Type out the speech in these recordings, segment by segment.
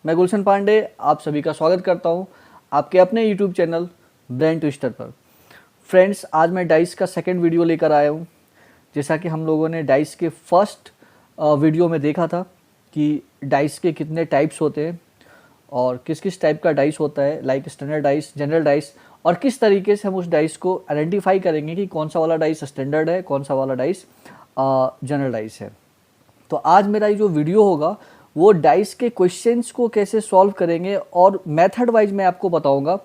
मैं गुलशन पांडे आप सभी का स्वागत करता हूं आपके अपने YouTube चैनल ब्रेन ट्विस्टर पर। फ्रेंड्स, आज मैं डाइस का सेकंड वीडियो लेकर आया हूं। जैसा कि हम लोगों ने डाइस के फर्स्ट वीडियो में देखा था कि डाइस के कितने टाइप्स होते हैं और किस किस टाइप का डाइस होता है, like standard dice, general dice, और किस तरीके से हम उस डाइस को आइडेंटिफाई करेंगे कि कौन सा वाला डाइस स्टैंडर्ड है, कौन सा वाला डाइस जनरल डाइस है। तो आज मेरा ये जो वीडियो होगा वो डाइस के क्वेश्चंस को कैसे सॉल्व करेंगे और मेथड वाइज मैं आपको बताऊंगा।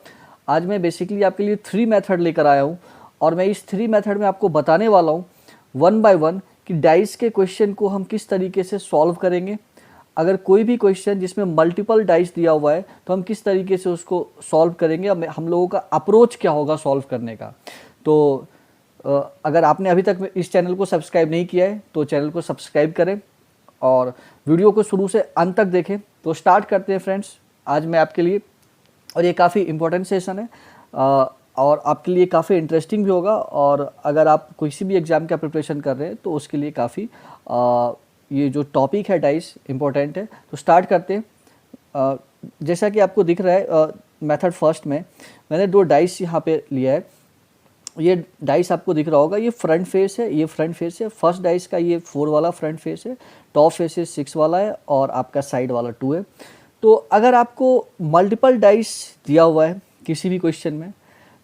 आज मैं बेसिकली आपके लिए 3 मेथड लेकर आया हूँ और मैं इस 3 मेथड में आपको बताने वाला हूँ वन बाय वन कि डाइस के क्वेश्चन को हम किस तरीके से सॉल्व करेंगे। अगर कोई भी क्वेश्चन जिसमें मल्टीपल डाइस दिया हुआ है तो हम किस तरीके से उसको सॉल्व करेंगे, हम लोगों का अप्रोच क्या होगा सॉल्व करने का। तो अगर आपने अभी तक इस चैनल को सब्सक्राइब नहीं किया है तो चैनल को सब्सक्राइब करें और वीडियो को शुरू से अंत तक देखें। तो स्टार्ट करते हैं फ्रेंड्स आज मैं आपके लिए, और ये काफ़ी इम्पोर्टेंट सेशन है और आपके लिए काफ़ी इंटरेस्टिंग भी होगा। और अगर आप किसी भी एग्ज़ाम का प्रिपरेशन कर रहे हैं तो उसके लिए काफ़ी ये जो टॉपिक है डाइस इम्पोर्टेंट है। तो स्टार्ट करते हैं। जैसा कि आपको दिख रहा है मेथड फर्स्ट में मैंने 2 डाइस यहाँ पे लिया है। ये डाइस आपको दिख रहा होगा, ये फ्रंट फेस है, ये फ्रंट फेस है। फर्स्ट डाइस का ये 4 वाला फ्रंट फेस है, टॉप फेस 6 वाला है और आपका साइड वाला 2 है। तो अगर आपको मल्टीपल डाइस दिया हुआ है किसी भी क्वेश्चन में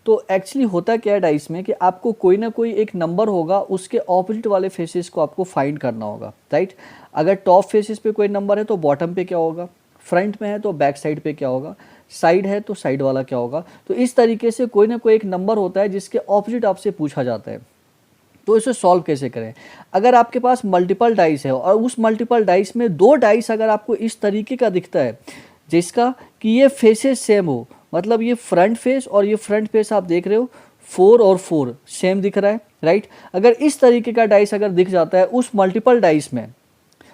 तो एक्चुअली होता क्या है डाइस में कि आपको कोई ना कोई एक नंबर होगा, उसके ऑपोजिट वाले फेसेस को आपको फाइंड करना होगा, राइट। अगर टॉप फेसेस पे कोई नंबर है तो बॉटम पे क्या होगा, फ्रंट में है तो बैक साइड पे क्या होगा, साइड है तो साइड वाला क्या होगा। तो इस तरीके से कोई ना कोई एक नंबर होता है जिसके ऑपोजिट आपसे पूछा जाता है। तो इसे सॉल्व कैसे करें। अगर आपके पास मल्टीपल डाइस है और उस मल्टीपल डाइस में 2 डाइस अगर आपको इस तरीके का दिखता है जिसका कि ये फेसेस सेम हो, मतलब ये फ्रंट फेस और ये फ्रंट फेस आप देख रहे हो 4 और 4 सेम दिख रहा है, राइट। अगर इस तरीके का डाइस अगर दिख जाता है उस मल्टीपल डाइस में,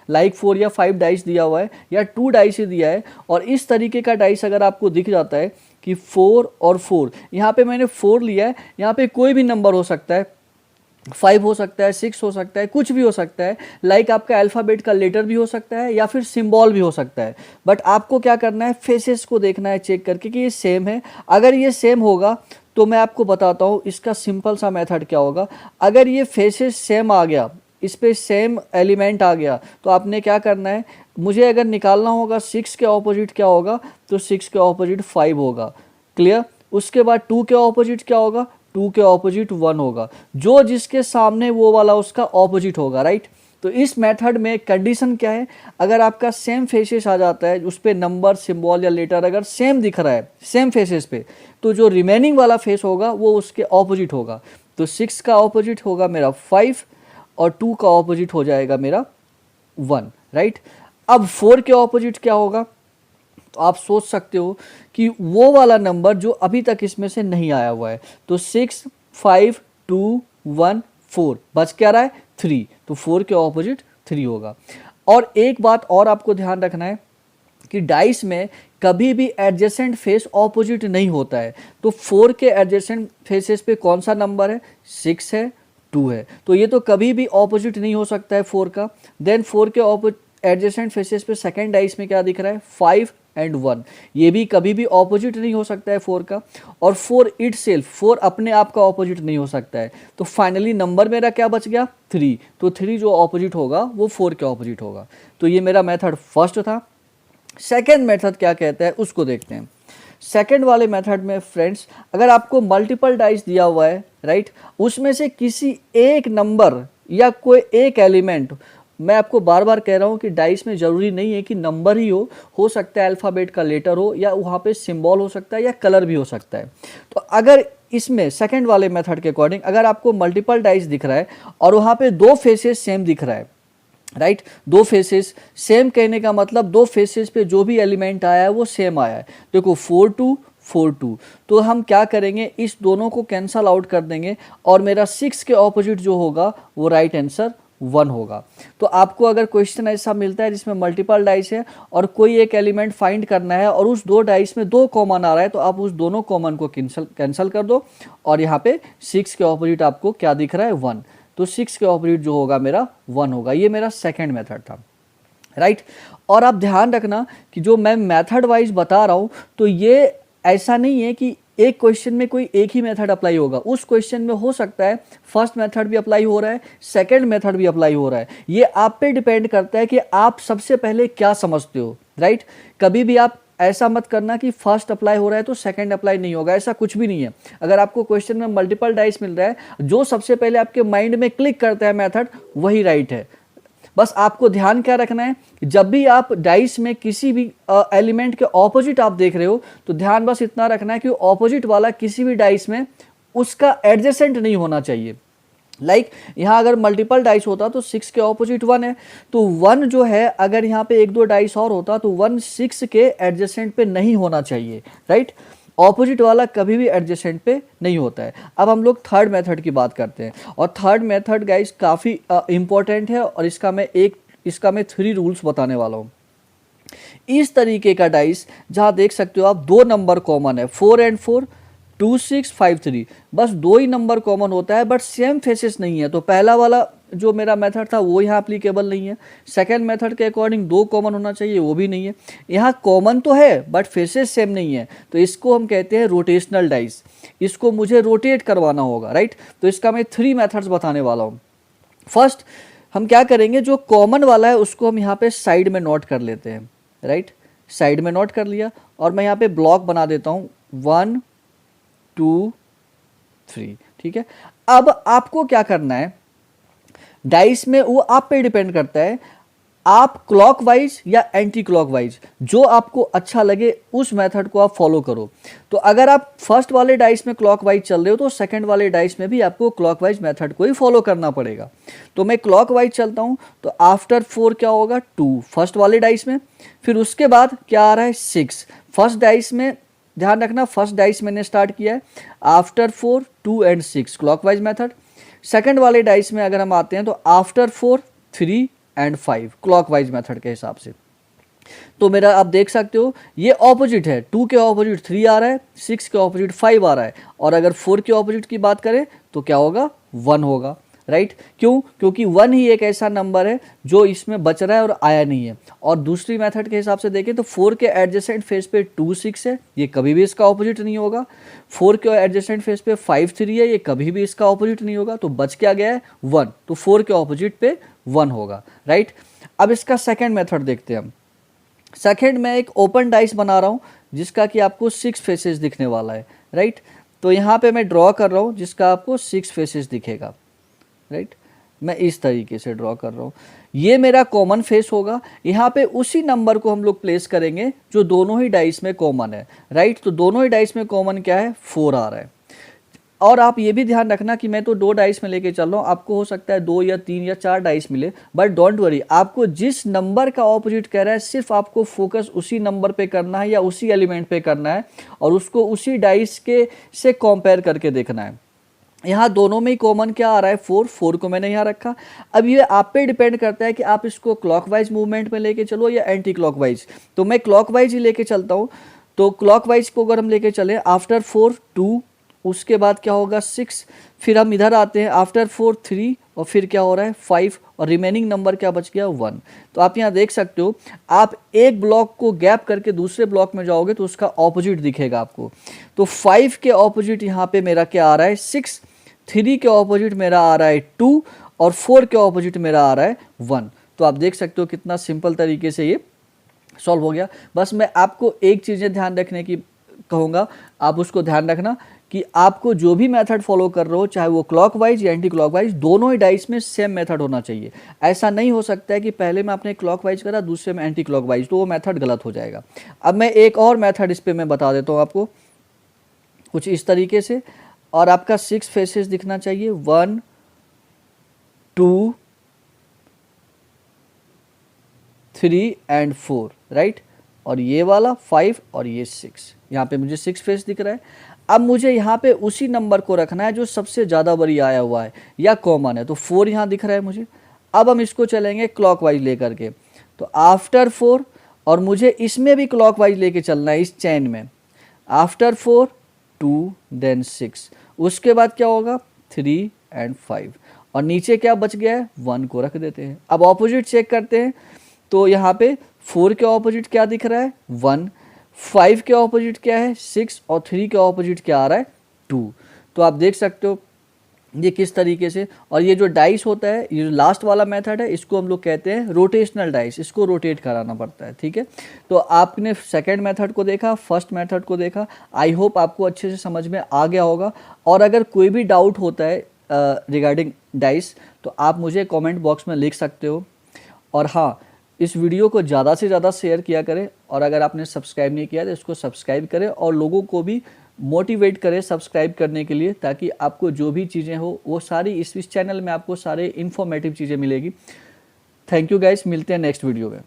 लाइक 4 या 5 डाइस दिया हुआ है या 2 डाइस ही दिया है और इस तरीके का डाइस अगर आपको दिख जाता है कि 4 और 4, यहाँ पे मैंने 4 लिया है, यहाँ पे कोई भी नंबर हो सकता है, 5 हो सकता है, 6 हो सकता है, कुछ भी हो सकता है, लाइक आपका अल्फ़ाबेट का लेटर भी हो सकता है या फिर सिंबल भी हो सकता है। बट आपको क्या करना है, फेसेस को देखना है चेक करके कि ये सेम है। अगर ये सेम होगा तो मैं आपको बताता हूँ इसका सिंपल सा मेथड क्या होगा। अगर ये फेसेस सेम आ गया, इस पर सेम एलिमेंट आ गया, तो आपने क्या करना है, मुझे अगर निकालना होगा 6 के ऑपोजिट क्या होगा, तो 6 के ऑपोजिट 5 होगा, क्लियर। उसके बाद 2 के ऑपोजिट क्या होगा, 2 के ऑपोजिट 1 होगा, जो जिसके सामने वो वाला उसका ऑपोजिट होगा, राइट। तो इस मेथड में कंडीशन क्या है, अगर आपका सेम फेसेस आ जाता है, उस पर नंबर सिंबल या लेटर अगर सेम दिख रहा है सेम फेसेस पे, तो जो रिमेनिंग वाला फेस होगा वो उसके ऑपोजिट होगा। तो 6 का ऑपोजिट होगा मेरा 5 और 2 का ऑपोजिट हो जाएगा मेरा 1, राइट। अब 4 के ऑपोजिट क्या होगा, तो आप सोच सकते हो कि वो वाला नंबर जो अभी तक इसमें से नहीं आया हुआ है। तो 6, 5, 2, 1, 4 बच क्या रहा है 3, तो 4 के ऑपोजिट 3 होगा। और एक बात और आपको ध्यान रखना है कि डाइस में कभी भी एडजेसेंट फेस ऑपोजिट नहीं होता है। तो 4 के एडजेसेंट फेसेस पे कौन सा नंबर है, 6 है, 2 है, तो ये तो कभी भी ऑपोजिट नहीं हो सकता है 4 का। देन 4 के एडजेसेंट फेसेस पे सेकेंड डाइस में क्या दिख रहा है, 5 एंड 1, ये भी कभी भी ऑपोजिट नहीं हो सकता है 4 का। और 4 इटसेल्फ, 4 अपने आप का ऑपोजिट नहीं हो सकता है। तो फाइनली नंबर मेरा क्या बच गया, 3, तो 3 जो ऑपोजिट होगा वो 4 के ऑपोजिट होगा। तो ये मेरा मेथड फर्स्ट था। सेकेंड मेथड क्या कहता है उसको देखते हैं। सेकेंड वाले मेथड में फ्रेंड्स, अगर आपको मल्टीपल डाइस दिया हुआ है, राइट, उसमें से किसी एक नंबर या कोई एक एलिमेंट, मैं आपको बार बार कह रहा हूँ कि डाइस में ज़रूरी नहीं है कि नंबर ही हो सकता है अल्फ़ाबेट का लेटर हो या वहाँ पे सिंबल हो सकता है या कलर भी हो सकता है। तो अगर इसमें सेकंड वाले मेथड के अकॉर्डिंग अगर आपको मल्टीपल डाइस दिख रहा है और वहाँ पे 2 फेसेस सेम दिख रहा है, राइट, 2 फेसेस सेम कहने का मतलब 2 फेसेस पे जो भी एलिमेंट आया है वो सेम आया है। देखो 4 2 4 2, तो हम क्या करेंगे, इस दोनों को कैंसल आउट कर देंगे और मेरा 6 के ऑपोजिट जो होगा वो राइट आंसर 1 होगा। तो आपको अगर क्वेश्चन ऐसा मिलता है जिसमें मल्टीपल डाइस है और कोई एक एलिमेंट फाइंड करना है और उस 2 डाइस में 2 कॉमन आ रहा है, तो आप उस दोनों कॉमन को कैंसिल कर दो और यहाँ पे 6 के ऑपोजिट आपको क्या दिख रहा है, 1, तो 6 के ऑपोजिट जो होगा मेरा 1 होगा। ये मेरा सेकेंड मेथड था, राइट। और आप ध्यान रखना कि जो मैं मेथड वाइज बता रहा हूँ तो ये ऐसा नहीं है कि एक क्वेश्चन में कोई एक ही मेथड अप्लाई होगा। उस क्वेश्चन में हो सकता है फर्स्ट मेथड भी अप्लाई हो रहा है, सेकंड मेथड भी अप्लाई हो रहा है। ये आप पे डिपेंड करता है कि आप सबसे पहले क्या समझते हो, राइट। कभी भी आप ऐसा मत करना कि फर्स्ट अप्लाई हो रहा है तो सेकंड अप्लाई नहीं होगा, ऐसा कुछ भी नहीं है। अगर आपको क्वेश्चन में मल्टीपल डाइस मिल रहा है, जो सबसे पहले आपके माइंड में क्लिक करता है मेथड, वही राइट है। बस आपको ध्यान क्या रखना है, जब भी आप डाइस में किसी भी एलिमेंट के ऑपोजिट आप देख रहे हो तो ध्यान बस इतना रखना है कि ऑपोजिट वाला किसी भी डाइस में उसका एडजेसेंट नहीं होना चाहिए। लाइक यहाँ अगर मल्टीपल डाइस होता तो 6 के ऑपोजिट 1 है, तो 1 जो है अगर यहाँ पे एक दो डाइस और होता तो 1 6 के एडजेसेंट पे नहीं होना चाहिए, राइट। ऑपोजिट वाला कभी भी एडजेसेंट पे नहीं होता है। अब हम लोग थर्ड मेथड की बात करते हैं, और थर्ड मेथड गाइस काफ़ी इंपॉर्टेंट है, और इसका मैं 3 रूल्स बताने वाला हूँ। इस तरीके का डाइस जहाँ देख सकते हो आप 2 नंबर कॉमन है, 4 and 4, 2 6 5 3, बस 2 ही नंबर कॉमन होता है बट सेम फेसेस नहीं है। तो पहला वाला जो मेरा मेथड था वो यहाँ अप्लीकेबल नहीं है। सेकंड मेथड के अकॉर्डिंग 2 कॉमन होना चाहिए, वो भी नहीं है। यहाँ कॉमन तो है बट फेसेस सेम नहीं है, तो इसको हम कहते हैं रोटेशनल डाइस। इसको मुझे रोटेट करवाना होगा, राइट। तो इसका मैं 3 मेथड्स बताने वाला हूँ। फर्स्ट हम क्या करेंगे, जो कॉमन वाला है उसको हम यहाँ पे साइड में नोट कर लेते हैं, राइट। साइड में नोट कर लिया, और मैं यहाँ पे ब्लॉक बना देता हूँ 1 2 3, ठीक है। अब आपको क्या करना है, डाइस में वो आप पे डिपेंड करता है, आप क्लॉकवाइज या एंटी क्लॉकवाइज जो आपको अच्छा लगे उस मेथड को आप फॉलो करो। तो अगर आप फर्स्ट वाले डाइस में क्लॉकवाइज चल रहे हो तो सेकंड वाले डाइस में भी आपको क्लॉकवाइज मेथड को ही फॉलो करना पड़ेगा। तो मैं क्लॉकवाइज चलता हूं, तो आफ्टर 4 क्या होगा, 2 फर्स्ट वाले डाइस में। फिर उसके बाद क्या आ रहा है, 6 फर्स्ट डाइस में। ध्यान रखना फर्स्ट डाइस मैंने स्टार्ट किया है, after 4 2 and 6 clockwise method. Second वाले डाइस में अगर हम आते हैं तो आफ्टर 4 3 and 5 क्लॉकवाइज मेथड के हिसाब से। तो मेरा आप देख सकते हो ये ऑपोजिट है, 2 के ऑपोजिट 3 आ रहा है, 6 के ऑपोजिट 5 आ रहा है, और अगर 4 के ऑपोजिट की बात करें तो क्या होगा, 1 होगा, राइट। क्यों, क्योंकि 1 ही एक ऐसा नंबर है जो इसमें बच रहा है और आया नहीं है। और दूसरी मेथड के हिसाब से देखें तो 4 के एडजेसेंट फेस पे 2 6 है, ये कभी भी इसका ऑपोजिट नहीं होगा। 4 के एडजेसेंट फेस पे 5 3 है, ये कभी भी इसका ऑपोजिट नहीं होगा। तो बच क्या गया है, 1, तो 4 के ऑपोजिट पे 1 होगा, राइट। अब इसका सेकेंड मेथड देखते हैं हम। सेकेंड में एक ओपन डाइस बना रहा हूँ जिसका कि आपको 6 फेसेस दिखने वाला है, राइट। तो यहाँ पे मैं ड्रॉ कर रहा हूँ जिसका आपको 6 फेसेस दिखेगा, राइट। मैं इस तरीके से ड्रॉ कर रहा हूँ, ये मेरा कॉमन फेस होगा। यहाँ पे उसी नंबर को हम लोग प्लेस करेंगे जो दोनों ही डाइस में कॉमन है, राइट। तो दोनों ही डाइस में कॉमन क्या है, 4 आ रहा है। और आप ये भी ध्यान रखना कि मैं तो 2 डाइस में लेके चल रहा हूँ, आपको हो सकता है 2 या 3 या 4 डाइस मिले, बट डोंट वरी, आपको जिस नंबर का ऑपोजिट कह रहा है सिर्फ आपको फोकस उसी नंबर पे करना है या उसी एलिमेंट पे करना है, और उसको उसी डाइस के से कंपेयर करके देखना है। यहाँ दोनों में ही कॉमन क्या आ रहा है, 4 को मैंने यहाँ रखा। अब ये आप पे डिपेंड करता है कि आप इसको क्लॉकवाइज मूवमेंट में लेके चलो या एंटी क्लॉकवाइज। तो मैं क्लॉकवाइज ही लेके चलता हूँ। तो क्लॉकवाइज को अगर हम लेके चले, आफ्टर 4 2, उसके बाद क्या होगा 6, फिर हम इधर आते हैं, आफ्टर 4 3, और फिर क्या हो रहा है 5, और रिमेनिंग नंबर क्या बच गया 1। तो आप यहाँ देख सकते हो, आप एक ब्लॉक को गैप करके दूसरे ब्लॉक में जाओगे तो उसका ऑपोजिट दिखेगा आपको। तो 5 के ऑपोजिट यहाँ पे मेरा क्या आ रहा है 6, 3 के ऑपोजिट मेरा आ रहा है 2, और 4 के ऑपोजिट मेरा आ रहा है 1। तो आप देख सकते हो कितना सिंपल तरीके से ये सॉल्व हो गया। बस मैं आपको एक चीज़ें ध्यान रखने की कहूँगा, आप उसको ध्यान रखना कि आपको जो भी मेथड फॉलो कर रहे हो, चाहे वो क्लॉकवाइज या एंटी क्लॉकवाइज, दोनों ही डाइस में सेम मेथड होना चाहिए। ऐसा नहीं हो सकता है कि पहले में आपने क्लॉकवाइज करा दूसरे में एंटी क्लॉकवाइज, तो वो मेथड गलत हो जाएगा। अब मैं एक और मेथड इस पर मैं बता देता हूँ आपको, कुछ इस तरीके से, और आपका 6 फेसेस दिखना चाहिए, 1 2 3 and 4, राइट। और ये वाला 5 और ये 6, यहाँ पे मुझे 6 फेस दिख रहा है। अब मुझे यहाँ पे उसी नंबर को रखना है जो सबसे ज़्यादा बड़ी आया हुआ है या कॉमन है, तो 4 यहाँ दिख रहा है मुझे। अब हम इसको चलेंगे क्लॉकवाइज लेकर के, तो आफ्टर 4, और मुझे इसमें भी क्लॉकवाइज लेके चलना है इस चैन में, आफ्टर 4 2 देन 6, उसके बाद क्या होगा 3 and 5, और नीचे क्या बच गया है 1 को रख देते हैं। अब ऑपोजिट चेक करते हैं, तो यहाँ पे 4 के ऑपोजिट क्या दिख रहा है 1, 5 के ऑपोजिट क्या है 6 और 3 के ऑपोजिट क्या आ रहा है 2। तो आप देख सकते हो ये किस तरीके से। और ये जो डाइस होता है, ये जो लास्ट वाला मेथड है, इसको हम लोग कहते हैं रोटेशनल डाइस, इसको रोटेट कराना पड़ता है, ठीक है। तो आपने सेकंड मेथड को देखा, फर्स्ट मेथड को देखा, आई होप आपको अच्छे से समझ में आ गया होगा। और अगर कोई भी डाउट होता है रिगार्डिंग डाइस तो आप मुझे कमेंट बॉक्स में लिख सकते हो। और हाँ, इस वीडियो को ज़्यादा से ज़्यादा शेयर किया करें, और अगर आपने सब्सक्राइब नहीं किया तो इसको सब्सक्राइब करें और लोगों को भी मोटिवेट करें सब्सक्राइब करने के लिए, ताकि आपको जो भी चीज़ें हो वो सारी इस चैनल में आपको सारे इन्फॉर्मेटिव चीज़ें मिलेगी। थैंक यू गाइस, मिलते हैं नेक्स्ट वीडियो में।